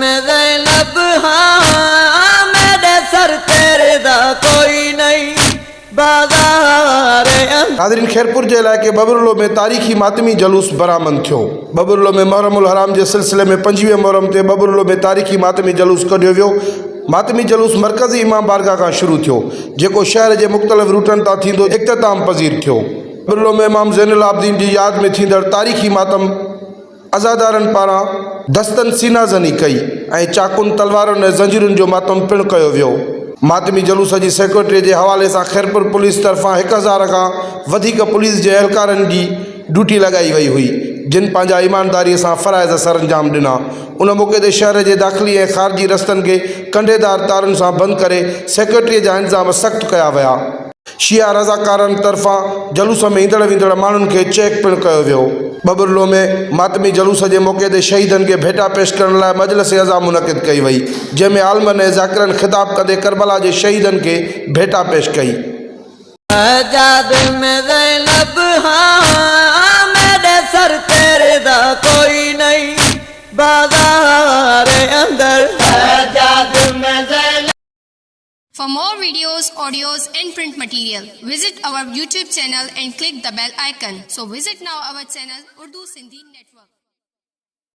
में ज़ैनब हाँ मेरे सर तेरे दा कोई नहीं बाज़ार नाज़रीन, खैरपुर के इलाके बबरुल्लो में तारीख़ी मातमी जलूस बरामद थियो। बबरुल्लो में मुहर्रमुल हराम के सिलसिले में 25 मुहर्रम ते बबरुल्लो में तारीख़ी मातमी जलूस कढियो वियो। मातमी जलूस मरकज़ी इमाम बारगाह का शुरू थियो, जेको शहर के मुख़्तलिफ़ रूटन तां थींदो इख्तिताम पज़ीर थियो। बबरुल्लो में इमाम ज़ैनुल आबिदीन की याद में थींदड़ तारीख़ी मातम अज़ादारनि पारां दस्तन सीना ज़नी कई ऐं चाकुन तलवारुनि ऐं ज़ंजीरुनि जो मातम पिणु कयो वियो। मातमी जलूस की सेक्रेटरी के हवाले से खैरपुर पुलिस तरफा 1000 का वधिक पुलिस के एहलकारन की ड्यूटी लगाई वही हुई, जिन पांजा ईमानदारी से फ़राइज़ सर अंजाम दिना। उन मौके ते शहर के दाख़िली और ख़ारजी रस्तन के कंडेदार तारुन से बंद करे सेक्रेटरी जा इंतजाम सख्त किया वया। शिया रज़ाकारन तरफा जलूस में ईंदड़ वींदड़ मानुन के चेक पिणु कयो वियो। बबरुल्लो में मातमी जलूस के मौके ते शहीदन के भेटा पेश करण लाइ मजलिस अज़ा मुनक़िद कई वई, जंहिंमें आलमन ऐं ज़ाकिरन खिताब कंदे करबला के शहीदन के भेटा पेश कई। आजाद में ज़ैनब हाँ मेरे सर तेरे दा कोई नहीं बाज़ार अंदर आजाद में Zainab. For more videos, audios and print material, visit our YouTube channel and click the bell icon. So visit now our channel Urdu Sindhi Network.